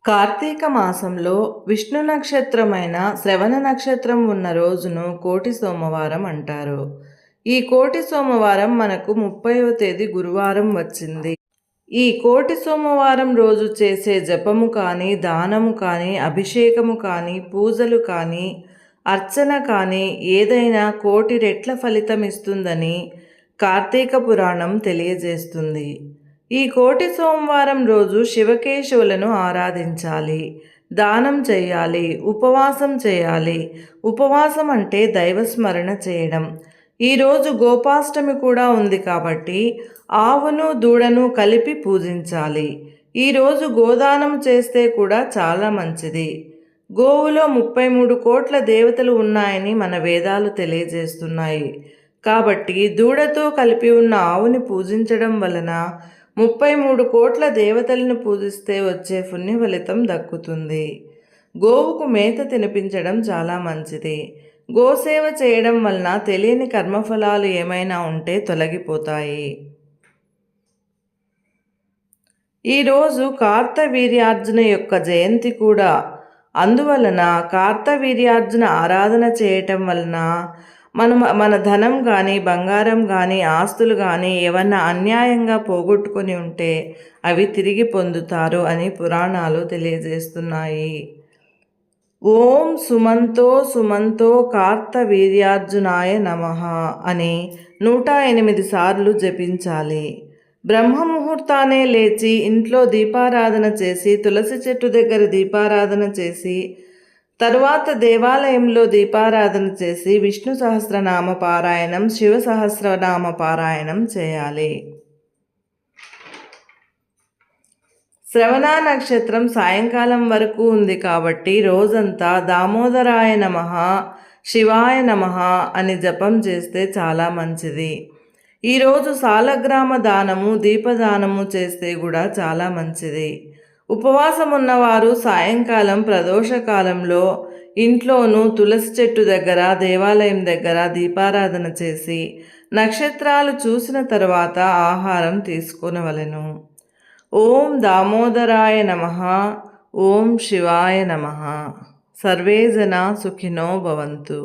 కార్తీక మాసంలో విష్ణు నక్షత్రమైన శ్రవణ నక్షత్రం ఉన్న రోజును కోటి సోమవారం అంటారు. ఈ కోటి సోమవారం మనకు 30వ తేదీ గురువారం వచ్చింది. ఈ కోటి సోమవారం రోజు చేసే జపము కానీ, దానము కానీ, అభిషేకము కానీ, పూజలు కానీ, అర్చన కానీ ఏదైనా కోటి రెట్ల ఫలితం ఇస్తుందని కార్తీక పురాణం తెలియజేస్తుంది. ఈ కోటి సోమవారం రోజు శివకేశవులను ఆరాధించాలి, దానం చేయాలి, ఉపవాసం చేయాలి. ఉపవాసం అంటే దైవస్మరణ చేయడం. ఈరోజు గోపాష్టమి కూడా ఉంది కాబట్టి ఆవును దూడను కలిపి పూజించాలి. ఈరోజు గోదానం చేస్తే కూడా చాలా మంచిది. గోవులో 33 కోట్ల దేవతలు ఉన్నాయని మన వేదాలు తెలియజేస్తున్నాయి. కాబట్టి దూడతో కలిపి ఉన్న ఆవుని పూజించడం వలన 33 కోట్ల దేవతలను పూజిస్తే వచ్చే పుణ్య ఫలితం దక్కుతుంది. గోవుకు మేత తినిపించడం చాలా మంచిది. గోసేవ చేయడం వలన తెలియని కర్మఫలాలు ఏమైనా ఉంటే తొలగిపోతాయి. ఈరోజు కార్తవీర్యార్జున యొక్క జయంతి కూడా. అందువలన కార్తవీర్యార్జున ఆరాధన చేయటం వలన మన ధనం కానీ, బంగారం కానీ, ఆస్తులు కానీ ఏమన్నా అన్యాయంగా పోగొట్టుకొని ఉంటే అవి తిరిగి పొందుతారు అని పురాణాలు తెలియజేస్తున్నాయి. ఓం సుమంతో సుమంతో కార్తవీర్యార్జునాయ నమః అని 108 సార్లు జపించాలి. బ్రహ్మముహూర్తానే లేచి ఇంట్లో దీపారాధన చేసి, తులసి చెట్టు దగ్గర దీపారాధన చేసి, తరువాత దేవాలయంలో దీపారాధన చేసి విష్ణు సహస్రనామ పారాయణం, శివ సహస్రనామ పారాయణం చేయాలి. శ్రవణ నక్షత్రం సాయంకాలం వరకు ఉంది కాబట్టి రోజంతా దామోదరాయ నమః, శివాయ నమః అని జపం చేస్తే చాలా మంచిది. ఈరోజు సాలగ్రామ దానము, దీపదానము చేస్తే కూడా చాలా మంచిది. ఉపవాసం ఉన్నవారు సాయంకాలం ప్రదోషకాలంలో ఇంట్లోనూ తులసి చెట్టు దగ్గర, దేవాలయం దగ్గర దీపారాధన చేసి నక్షత్రాలు చూసిన తర్వాత ఆహారం తీసుకొనవలెను. ఓం దామోదరాయ నమః, ఓం శివాయ నమః. సర్వే జనా సుఖినో భవంతు.